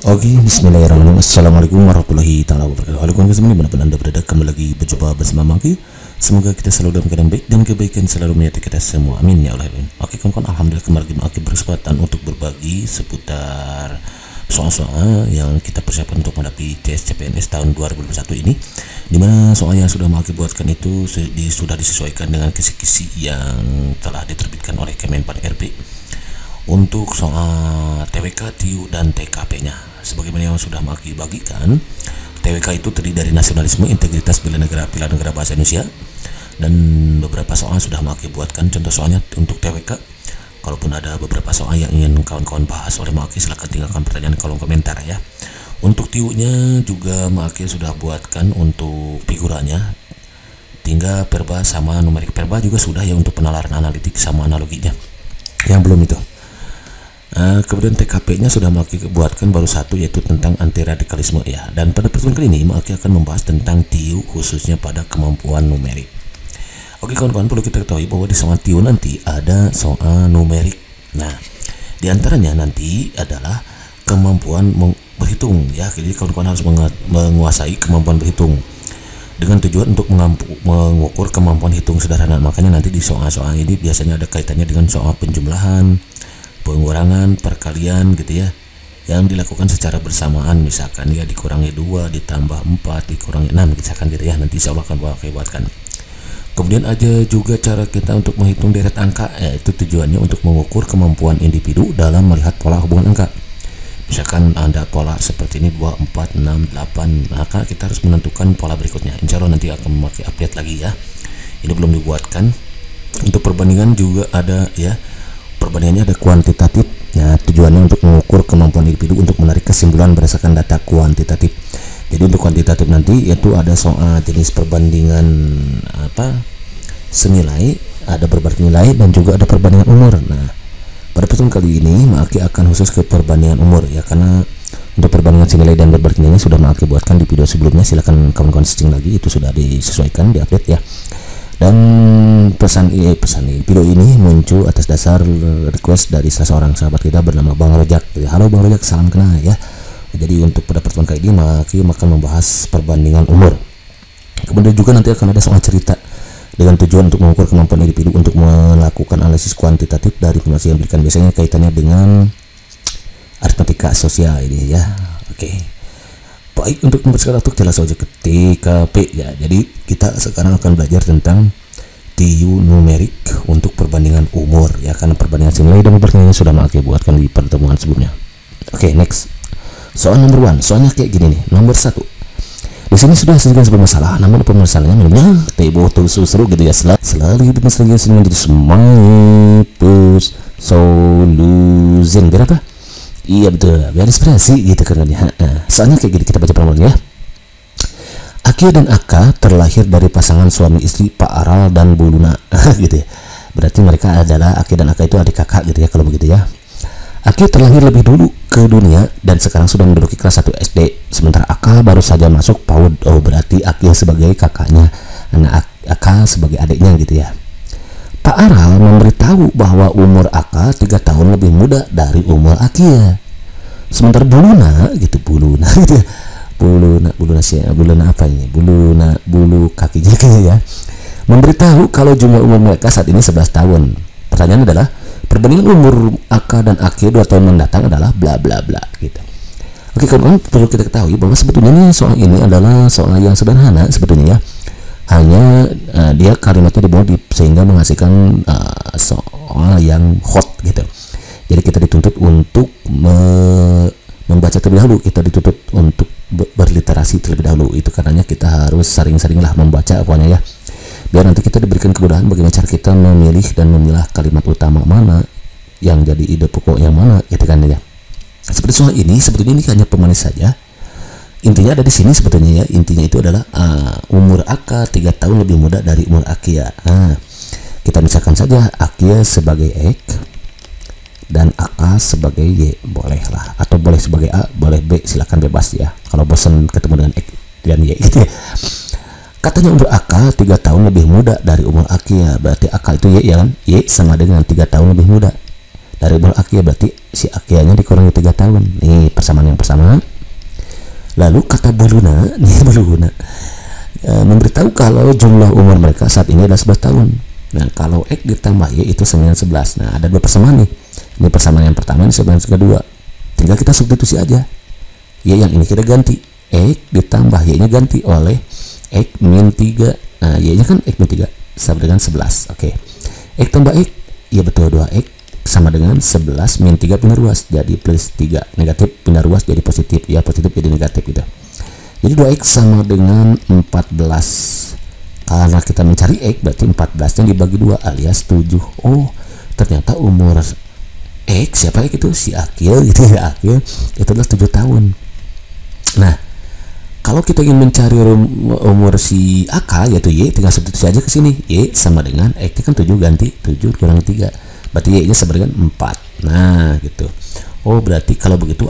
Oke, bismillahirrahmanirrahim. Assalamualaikum warahmatullahi taala wabarakatuh. Halo kawan semua, dimanapun anda berada, kembali lagi berjumpa bersama Maki. Semoga kita selalu dalam keadaan baik dan kebaikan selalu menyertai kita semua. Amin ya Allah. Oke kawan-kawan, alhamdulillah kembali lagi Maki berkesempatan untuk berbagi seputar soal-soal yang kita persiapkan untuk menghadapi tes CPNS tahun 2021 ini, dimana soal yang sudah Maki buatkan itu sudah disesuaikan dengan kisi-kisi yang telah diterbitkan oleh Kemenpan RB untuk soal TWK, TIU, dan TKP-nya. Sebagaimana yang sudah Maki bagikan, TWK itu terdiri dari nasionalisme, integritas, bela negara, bahasa Indonesia, dan beberapa soal sudah Maki buatkan contoh soalnya untuk TWK. Kalaupun ada beberapa soal yang ingin kawan-kawan bahas oleh Maki, silahkan tinggalkan pertanyaan di kolom komentar ya. Untuk TIU-nya juga Maki sudah buatkan untuk figuranya, tinggal perba sama numerik. Perba juga sudah ya untuk penalaran analitik sama analoginya, yang belum itu. Kemudian TKP-nya sudah Maki buatkan baru satu, yaitu tentang anti radikalisme ya. Dan pada pertemuan kali ini Maki akan membahas tentang TIU khususnya pada kemampuan numerik. Oke kawan-kawan, perlu kita ketahui bahwa di soal TIU nanti ada soal numerik. Nah, diantaranya nanti adalah kemampuan berhitung ya. Jadi kawan-kawan harus menguasai kemampuan berhitung dengan tujuan untuk mengukur kemampuan hitung sederhana. Makanya nanti di soal-soal ini biasanya ada kaitannya dengan soal penjumlahan, pengurangan, perkalian gitu ya, yang dilakukan secara bersamaan. Misalkan ya dikurangi 2 ditambah 4 dikurangi 6 misalkan gitu ya. Nanti insya Allah akan buatkan. Kemudian ada juga cara kita untuk menghitung deret angka, yaitu tujuannya untuk mengukur kemampuan individu dalam melihat pola hubungan angka. Misalkan ada pola seperti ini 2, 4, 6, 8, maka kita harus menentukan pola berikutnya. Insya Allah nanti akan memakai update lagi ya. Ini belum dibuatkan. Untuk perbandingan juga ada ya. Perbandingannya ada kuantitatif. Nah, tujuannya untuk mengukur kemampuan individu untuk menarik kesimpulan berdasarkan data kuantitatif. Jadi untuk kuantitatif nanti itu ada soal jenis perbandingan senilai, ada perbandingan nilai, dan juga ada perbandingan umur. Nah, pada pertemuan kali ini Maki akan khusus ke perbandingan umur ya, karena untuk perbandingan senilai dan perbandingannya sudah Maki buatkan di video sebelumnya. Silakan kawan-kawan searching lagi, itu sudah disesuaikan, diupdate ya. Dan pesan video ini muncul atas dasar request dari salah seorang sahabat kita bernama Bang Rojak. Halo Bang Rojak, salam kenal ya. Jadi untuk pada pertemuan kali ini Maki akan membahas perbandingan umur. Kemudian juga nanti akan ada soal cerita dengan tujuan untuk mengukur kemampuan individu untuk melakukan analisis kuantitatif dari informasi yang diberikan. Biasanya kaitannya dengan aritmatika sosial ini ya. Oke. Baik, untuk mempercepat waktu jelas saja ketika P ya. Jadi kita sekarang akan belajar tentang TIU numerik untuk perbandingan umur ya, karena perbandingan senilai dan perbandingannya sudah Maki buatkan di pertemuan sebelumnya. Oke, next. Soal nomor 1. Soalnya kayak gini nih. Nomor 1. Di sini sudah disebutkan sebuah masalah, namun permasalahannya minumnya teh botol susu gitu ya. Selalu hidup menjadi solution. Biar apa? Iya betul, biar inspirasi gitu kan ya. Soalnya kayak gini, kita baca pelan-pelan ya. Akia dan Aka terlahir dari pasangan suami istri Pak Aral dan Bu Luna gitu ya. Berarti mereka adalah Akia dan Aka itu adik kakak gitu ya kalau begitu ya. Akia terlahir lebih dulu ke dunia dan sekarang sudah menduduki kelas 1 SD, sementara Aka baru saja masuk PAUD. Oh, berarti Akia sebagai kakaknya, anak Aka sebagai adiknya gitu ya. Pak Aral memberitahu bahwa umur Aka 3 tahun lebih muda dari umur Akia. Sementara Buluna gitu, Buluna gitu ya. Buluna apa ini? Bulu kakinya ya. Memberitahu kalau jumlah umur mereka saat ini 11 tahun. Pertanyaan adalah, perbandingan umur Aka dan Akia 2 tahun mendatang adalah bla bla bla gitu. Oke kawan-kawan, perlu kita ketahui bahwa sebetulnya nih soal ini adalah soal yang sederhana sebetulnya ya. Hanya dia kalimatnya dibuat sehingga menghasilkan soal yang hot gitu. Jadi kita dituntut untuk membaca terlebih dahulu, kita dituntut untuk berliterasi terlebih dahulu. Itu karenanya kita harus sering-seringlah membaca pokoknya ya, biar nanti kita diberikan kemudahan bagaimana cara kita memilih dan memilah kalimat utama mana yang jadi ide pokok yang mana gitu kan ya. Seperti soal ini sebetulnya ini hanya pemanis saja. Intinya ada di sini sebetulnya ya. Intinya itu adalah umur Aka 3 tahun lebih muda dari umur Akia. Kita misalkan saja Akia sebagai X dan Aka sebagai Y, bolehlah, atau boleh sebagai A, boleh B, silakan bebas ya. Kalau bosan ketemu dengan X dan Y gitu ya. Katanya umur Aka 3 tahun lebih muda dari umur Akia, berarti Aka itu Y ya kan? Y sama dengan 3 tahun lebih muda. dari umur Akia, berarti si Akianya dikurangi 3 tahun. Nih persamaan yang pertama. Lalu kata Buluna, nih Buluna memberitahu kalau jumlah umur mereka saat ini adalah 11 tahun. Nah, kalau X ditambah Y itu sama dengan 11. Nah, ada 2 persamaan nih. Ini persamaan yang pertama, ini sama dengan kedua. Tinggal kita substitusi aja. Y yang ini kita ganti. X ditambah Y-nya ganti oleh X min 3. Nah, Y-nya kan X min 3 sama dengan 11. Oke. X tambah X, ya betul 2X sama dengan 11 min 3 pindah ruas jadi plus 3. Negatif pindah ruas jadi positif. Ya, positif jadi negatif gitu. Jadi 2X sama dengan 14. Karena kita mencari X, berarti 14 nya dibagi 2 alias 7. Oh, ternyata umur X, siapa X itu? Si Akil gitu ya. Akil itu adalah 7 tahun. Nah, kalau kita ingin mencari umur si AK yaitu Y, tinggal substitusi aja ke sini. Y sama dengan X kan 7 ganti 7 kurangi 3. Berarti Y nya sama dengan 4. Nah, gitu. Oh, berarti kalau begitu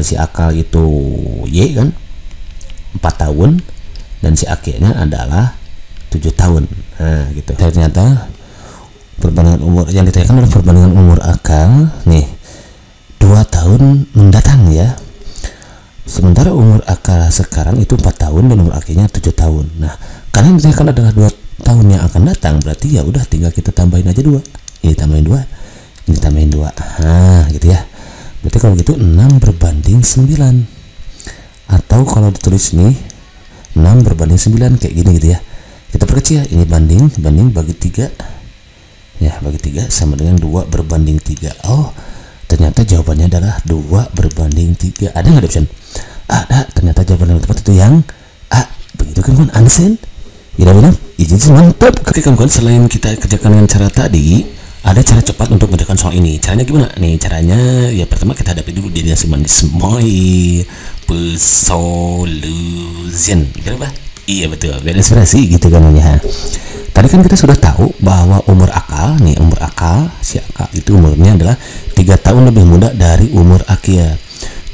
si akal itu Y kan 4 tahun dan si AK-nya adalah 7 tahun. Nah, gitu. Ternyata perbandingan umur yang ditanyakan adalah perbandingan umur akal nih 2 tahun mendatang ya. Sementara umur akal sekarang itu 4 tahun dan umur AK-nya 7 tahun. Nah, karena yang ditanyakan adalah 2 tahun yang akan datang, berarti ya udah tinggal kita tambahin aja 2. Ini tambahin 2. Ini tambahin 2. Nah, gitu ya. Berarti kalau gitu 6 berbanding 9. Atau kalau ditulis nih 6 berbanding 9 kayak gini gitu ya. Kita perkecil ya, ini banding bagi 3 ya, bagi 3 sama dengan 2 berbanding 3. Oh, ternyata jawabannya adalah 2 berbanding 3. Ada nggak option? Ada. Ternyata jawaban yang tepat itu yang A. Begitu kan kawan, Ansen ya, izin mantap. Oke kawan, selain kita kerjakan dengan cara tadi, ada cara cepat untuk mengerjakan soal ini. Caranya gimana? Nih caranya ya, pertama kita hadapi dulu dia semua solution. Berapa? Iya betul, biar inspirasi gitu kan ya. Tadi kan kita sudah tahu bahwa umur akal nih, umur akal si akal itu umurnya adalah 3 tahun lebih muda dari umur Akia.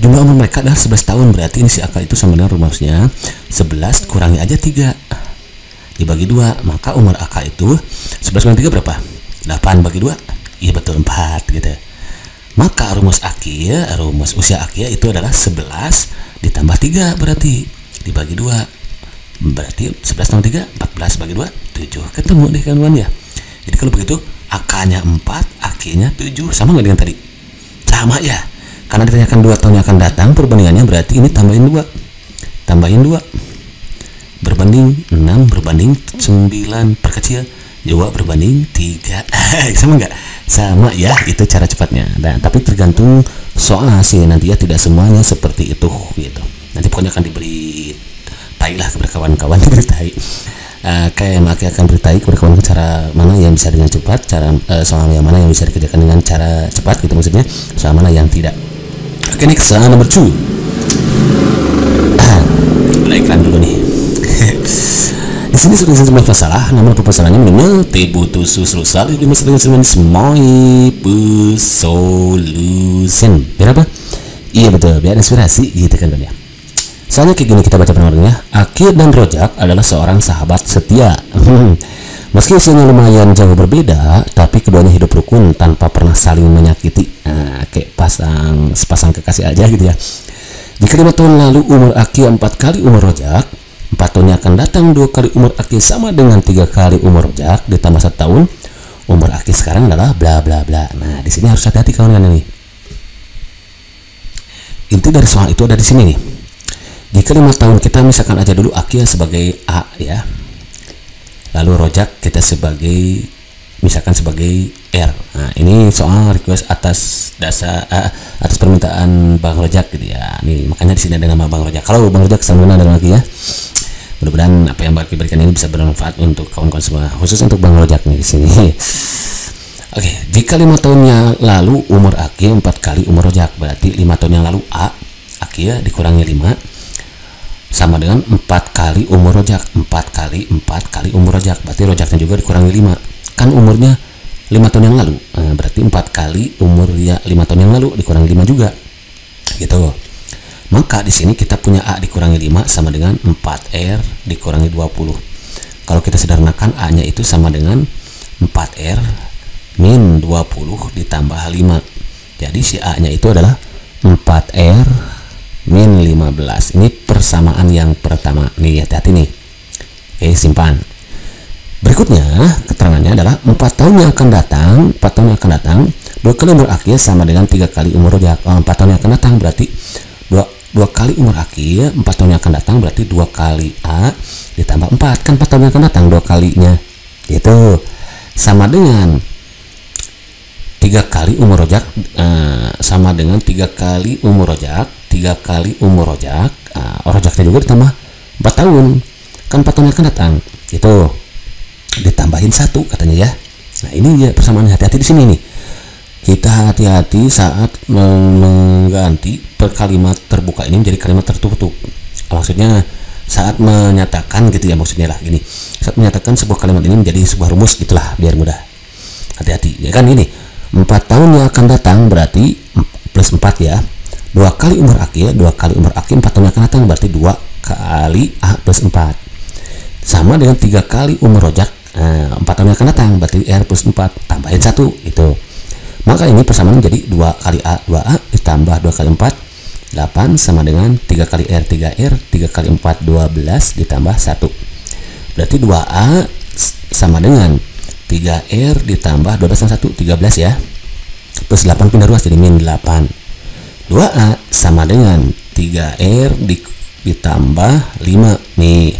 Jumlah umur mereka adalah 11 tahun, berarti ini si akal itu sama dengan rumusnya 11 kurangi aja 3 dibagi 2, maka umur akal itu 11 kurangi 3 berapa? 8 bagi 2. Iya betul, 4 gitu. Maka rumus usia Akia itu adalah 11 ditambah 3 berarti dibagi 2. Berarti 11 tambah 3 14 bagi 2 7. Ketemu deh kawan ya. Jadi kalau begitu AK-nya 4, AK-nya 7. Sama nggak dengan tadi? Sama ya. Karena ditanyakan 2 tahun yang akan datang, perbandingannya berarti ini tambahin 2. Tambahin 2 berbanding 6 berbanding 9, perkecil 2 berbanding 3. Sama nggak? Sama ya, itu cara cepatnya. Nah, tapi tergantung soal sih nanti ya, tidak semuanya seperti itu gitu. Nanti pokoknya akan diberi tai lah kepada kawan-kawan, diberi tai. Kayak Maki akan beritai kepada kawan cara mana yang bisa dengan cepat, cara soal yang mana yang bisa dikerjakan dengan cara cepat gitu maksudnya, soal mana yang tidak. Oke, next nomor 2. Iklan dulu nih. Di sini sudah disebut masalah, namun permasalahannya minimal butuh susah di masalah dengan semua solution. Biar apa? Iya betul, biar inspirasi gitu kan ya. Soalnya kayak gini, kita baca penulisnya. Akil dan Rojak adalah seorang sahabat setia. Meski usianya lumayan jauh berbeda, tapi keduanya hidup rukun tanpa pernah saling menyakiti. Nah, kayak sepasang kekasih aja gitu ya. Jika 5 tahun lalu umur Akil 4 kali umur Rojak, 4 tahun yang akan datang 2 kali umur Akil sama dengan 3 kali umur Rojak ditambah 1 tahun, umur Akil sekarang adalah bla bla bla. Nah, di sini harus hati-hati kawan-kawan nih. Inti dari soal itu ada di sini nih. Jika 5 tahun kita misalkan aja dulu Akil sebagai A ya, lalu Rojak kita misalkan sebagai R. Nah, ini soal request atas dasar atas permintaan Bang Rojak gitu ya. Nih makanya di sini ada nama Bang Rojak. Kalau Bang Rojak sama dengan lagi ya. Mudah-mudahan apa yang Bang berikan ini bisa bermanfaat untuk kawan-kawan semua, khusus untuk Bang Rojak nih di sini. Oke, jika 5 tahun yang lalu umur Akil 4 kali umur Rojak, berarti 5 tahun yang lalu Akil dikurangi 5 sama dengan 4 kali umur Rojak. 4 kali umur Rojak, berarti Rojaknya juga dikurangi 5. Kan umurnya 5 tahun yang lalu, berarti 4 kali umur ya 5 tahun yang lalu dikurangi 5 juga gitu. Maka di sini kita punya A dikurangi 5 sama dengan 4R dikurangi 20. Kalau kita sederhanakan A nya itu sama dengan 4R min 20 ditambah 5. Jadi si A nya itu adalah 4R min 15. Ini persamaan yang pertama nih, hati-hati nih. Oke, simpan. Berikutnya keterangannya adalah 4 tahun yang akan datang, 4 tahun yang akan datang, 2 kali umur akhir sama dengan 3 kali umur rojak. 4 tahun yang akan datang berarti 2 kali umur akhir, 4 tahun yang akan datang berarti 2 kali A ditambah 4, kan 4 tahun yang akan datang 2 kalinya itu sama dengan 3 kali umur rojak, sama dengan 3 kali umur rojak, 3 kali umur rojak, rojaknya juga ditambah 4 tahun, kan 4 tahun yang akan datang itu ditambahin 1 katanya ya. Nah ini ya persamaan, hati-hati di sini nih. Kita hati-hati saat mengganti per kalimat terbuka ini menjadi kalimat tertutup. Maksudnya saat menyatakan gitu ya, maksudnya lah gini. Saat menyatakan sebuah kalimat ini menjadi sebuah rumus gitulah biar mudah. Hati-hati ya kan ini. 4 tahun yang akan datang berarti plus 4 ya. 2 kali umur akhir, 2 kali umur akhir 4 tahun yang akan datang berarti 2 kali A plus 4. Sama dengan 3 kali umur rojak, 4 tahun yang akan datang berarti R plus 4 tambahin 1 itu. Maka ini persamaan jadi 2 kali A 2A ditambah 2 kali 4 8 sama dengan 3 kali R 3R, 3 kali 4 12 ditambah 1. Berarti 2A sama dengan 3R ditambah 12 dan 1 13 ya. Plus 8 pindah ruas jadi min 8. 2A sama dengan 3R ditambah 5 nih.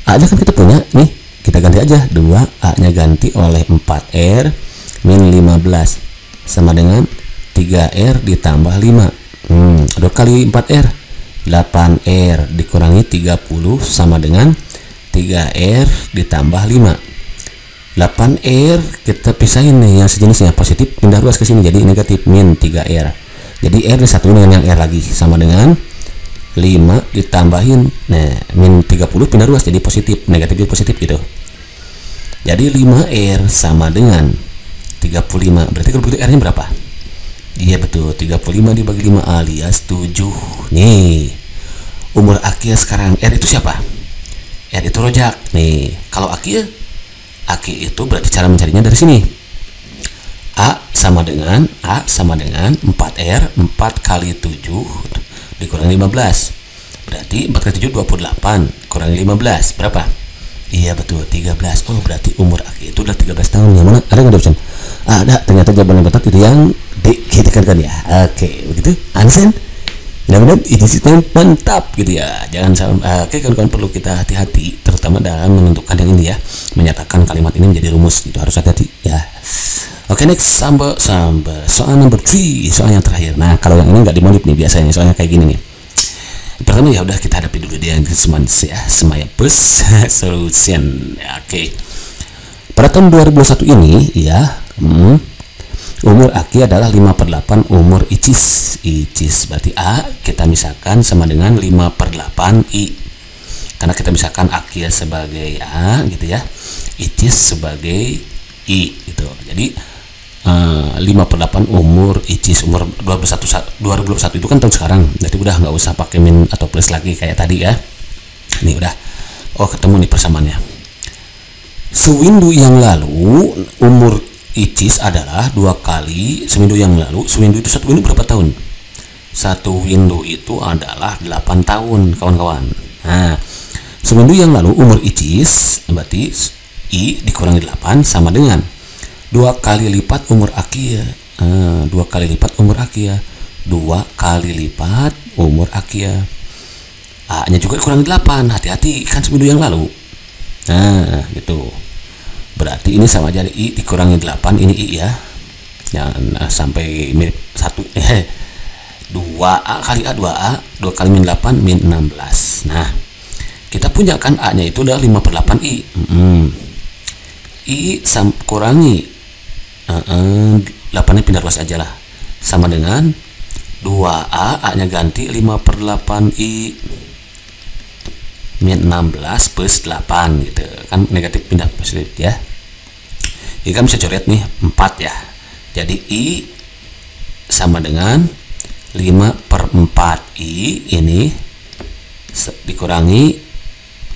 A nya kan kita punya nih, kita ganti aja 2A nya ganti oleh 4R min 15 sama dengan 3R ditambah 5. 2 kali 4R 8R dikurangi 30 sama dengan 3R ditambah 5. 8R kita pisahin nih yang sejenisnya, positif pindah ruas ke sini jadi negatif min 3R. Jadi R disatuin dengan yang R lagi sama dengan 5 ditambahin min 30 pindah ruas jadi positif, negatif jadi positif gitu. Jadi 5R sama dengan 35. Berarti kalau begitu R nya berapa? Iya betul, 35 dibagi 5 alias 7. Nih umur akhir sekarang. R itu siapa? R itu rojak. Nih kalau akhir itu berarti cara mencarinya dari sini. A sama dengan 4R 4 kali 7 dikurangi 15. Berarti 4 kali 7 28 kurangi 15 berapa? Iya betul 13. Oh berarti umur akhir itu udah 13 tahun. Yang mana? Ada nggak option? Ada. Ternyata jawaban yang tepat itu yang D gitu kan ya. Oke begitu. Ansen. Mudah-mudahan ini sistem mantap gitu ya. Jangan sampai. Oke kawan-kawan perlu kita hati-hati terutama dalam menentukan yang ini ya. Menyatakan kalimat ini menjadi rumus itu harus hati-hati ya. Oke next sampai soal number 3, soal yang terakhir. Nah kalau yang ini nggak dimodif nih biasanya soalnya kayak gini nih. Pertama ya udah kita hadapi dulu dia semaya plus solution. Oke. Pada tahun 2021 ini ya umur Aki adalah 5/8 umur Icis. Berarti A kita misalkan sama dengan 5/8 I. Karena kita misalkan Aki sebagai A gitu ya. Icis sebagai I gitu. Jadi 5/8 umur Icis, umur 2021 itu kan tahun sekarang, jadi udah nggak usah pakai min atau plus lagi kayak tadi ya. Ini udah, ketemu nih persamaannya. Seminggu yang lalu umur Icis adalah 2 kali seminggu yang lalu. Seminggu itu 1 window berapa tahun? 1 window itu adalah 8 tahun kawan-kawan. Nah seminggu yang lalu umur Icis berarti I dikurangi 8 sama dengan 2 kali lipat umur Akia. 2 kali lipat umur Akia. 2 kali lipat umur Akia. A nya juga dikurangi 8. Hati-hati kan seminggu yang lalu. Nah gitu. Berarti ini sama aja I dikurangi 8. Ini I ya. Jangan sampai mirip 1. 2A kali A 2A. 2 kali min 8 min 16. Nah kita punya kan A nya itu udah 5/8 I. I kurangi 8 nya pindah ruas aja lah sama dengan 2A A nya ganti 5/8 I min 16 plus 8 gitu kan, negatif pindah positif ya. Ini kan bisa coret nih 4 ya, jadi I sama dengan 5/4 I ini dikurangi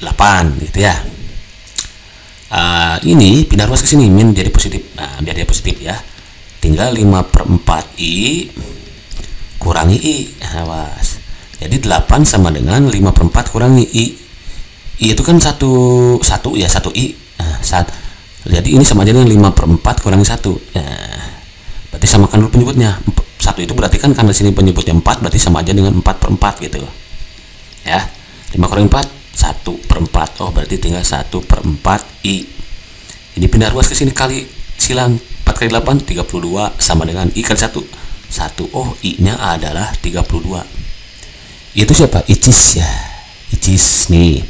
8 gitu ya. Ini pindah ruas ke sini min jadi positif. Nah biar dia positif ya, tinggal 5/4 I kurangi I. Awas. Jadi 8 sama dengan 5/4 kurangi I. I itu kan satu ya, 1 I. Nah, jadi ini sama aja dengan 5/4 kurangi 1. Nah, berarti samakan dulu penyebutnya. 1 itu berarti kan karena sini penyebutnya 4, berarti sama aja dengan 4/4 gitu. Ya. 5 kurangi 4, 1/4. Oh, berarti tinggal 1/4 I. Ini pindah ruas ke sini kali silang 4 kali 8 32 sama dengan I kali 1. 1. Oh, I-nya adalah 32. Itu siapa? Icis ya. Icis nih.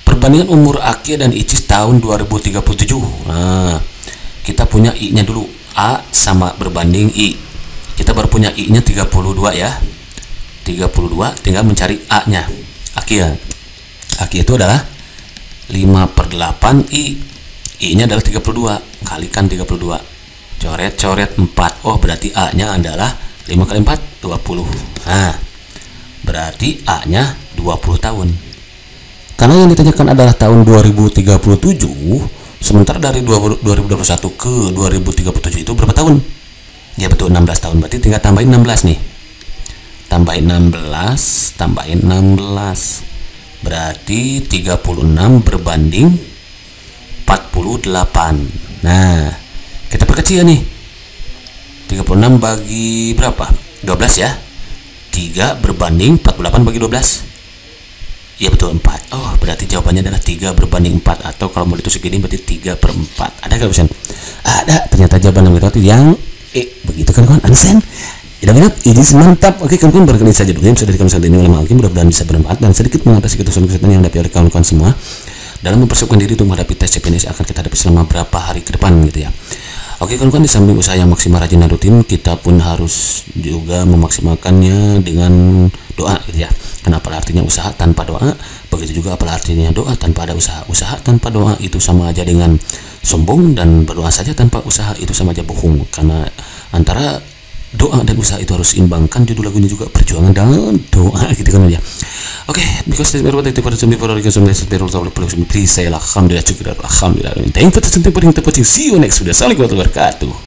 Perbandingan umur Aki dan Icis tahun 2037. Nah, kita punya I-nya dulu. A sama berbanding I. Kita baru punya I-nya 32 ya. 32, tinggal mencari A-nya. Aki ya. Aki itu adalah 5/8 I. I-nya adalah 32. Kalikan 32. Coret-coret 4. Oh, berarti A-nya adalah 5 kali 4, 20. Nah, berarti A-nya 20 tahun. Karena yang ditanyakan adalah tahun 2037, sementara dari 2021 ke 2037 itu berapa tahun? Ya betul, 16 tahun. Berarti tinggal tambahin 16 nih. Tambahin 16. Berarti 36 berbanding 48. Nah, kita perkecil nih. 36 bagi berapa? 12 ya. 3 berbanding 48 bagi 12. Ya betul, 4. Oh, berarti jawabannya adalah 3 berbanding 4. Atau kalau mau ditusuk gini berarti 3/4. Ada gak bisa? Ada. Ternyata jawaban yang begitu kan kawan? Understand? Tidak mantap. Oke kawan-kawan, barangkali saja dulu yang sudah dikonsumsi ini oleh Malki. Mudah-mudahan bisa bermanfaat dan sedikit mengatasi kesulitan yang dihadapi oleh kawan-kawan semua dalam mempersiapkan diri untuk menghadapi tes CPNS akan kita hadapi selama berapa hari ke depan gitu ya. Oke kawan-kawan, di samping usaha yang maksimal, rajin dan rutin, kita pun harus juga memaksimalkannya dengan doa gitu ya. Kenapa artinya usaha tanpa doa? Begitu juga apa artinya doa tanpa ada usaha. Usaha tanpa doa itu sama aja dengan sombong, dan berdoa saja tanpa usaha itu sama aja bohong. Karena antara doa dan usaha itu harus seimbangkan. Judul lagunya juga perjuangan dan doa gitu kan ya. Oke, because this everyone take for the before I can please say alhamdulillah, syukur alhamdulillah. Thank you for watching. See you next video. Assalamualaikum warahmatullahi wabarakatuh.